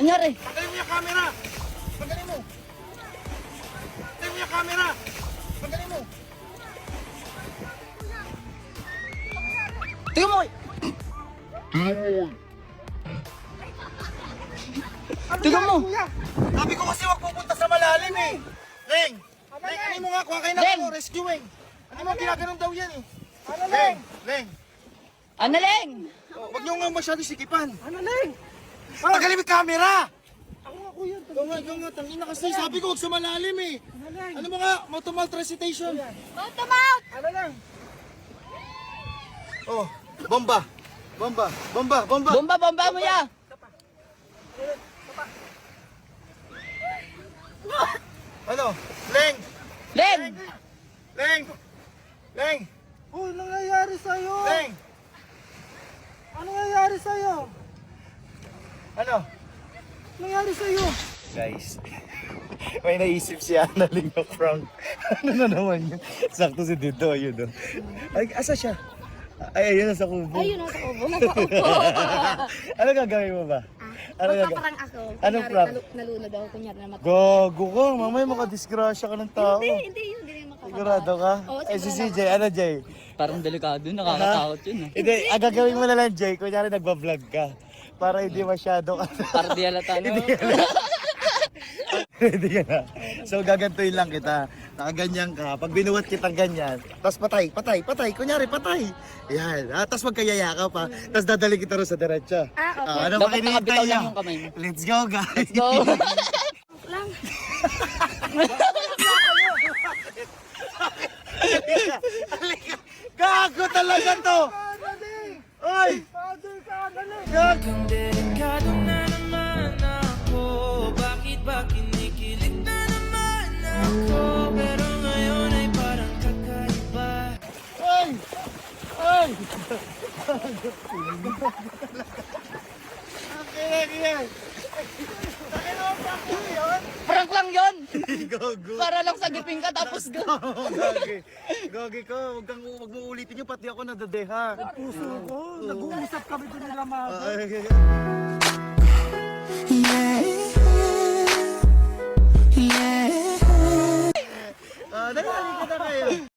Anyari? Tanggalin mo yung camera! Tanggalin mo! Tanggalin mo yung camera! Tanggalin mo! Tingnan mo! Tingnan mo! Sabi ko kasi huwag pupunta sa malalim eh! Leng! Leng, ano mo nga? Kuha kayo na Leng! ako, rescuing! Ano mo, ginaganon daw yan eh! Leng! Leng! Analeng! Huwag niyo nga masyado sikipan! Ano, Leng? Tanggalin mo yung camera! Ako nga kuya! Ikaw nga, tangina kasi sabi ko huwag sa malalim eh! Ano mo nga? Mouth-to-mouth recitation! Mouth-to-mouth! Ano lang? Oh, bomba! Bomba! Bomba! Bomba! Bomba, bomba mo ya! Ano? Leng! Len! Leng! Leng! Uy, nangyayari sa'yo? Leng! Ano nangyayari sa'yo? Ano? Nangyayari sa'yo? Guys, may naisip si Annalyn na prank. Ano na naman yun? Sakto si Dito, ayun o. Ay, asa siya? Ay, ayun, nasa kubo. Ayun, nasa ubo. Nasa ubo. Ano gagawin mo ba? Ano gagawin? Magpaparang ako. Anong Kunyari, prank? Nalunod ako. Kunyari na mata. Gago ka, mamaya makadisgrasya ka ng tao. Hindi yun. Hindi yung makakatawa. Sigurado ka? Oo, Ay, si sigurado CJ, ano Jay? Parang delikado, nakakatakot yun ah. Hindi, ang gagawin mo na lang Jay, kunyari nagbablog ka. Para hindi masyado ka. Parang di halata no? Hindi ka na. So gagantuin lang kita. Nakaganyan ka. Pag binuwat kitang ganyan, tapos patay. Kunyari, patay. Yan. Tapos magkayaya ka pa. Tapos dadali kita rin sa diretso. Okay. Ano Dapat pa nakabitaw kinihintay lang niya? yung kamay mo. Let's go, guys. Let's go! Lang. Halika. Gago talaga to. Oy! Father ka, dali! Gago. Delikado na naman ako. Bakit ba kinikilig na naman ako? Pero ngayon ay parang kakaiba. Oy! Oy! Okay. Prank lang yun! Gago. Para lang sagipin ka tapos go! Gagi ka, wag mo ulitin yun, pati ako nadadeha. Puso ko, nag-uusap kami doon nila mga. Nagkakaling ka na kayo.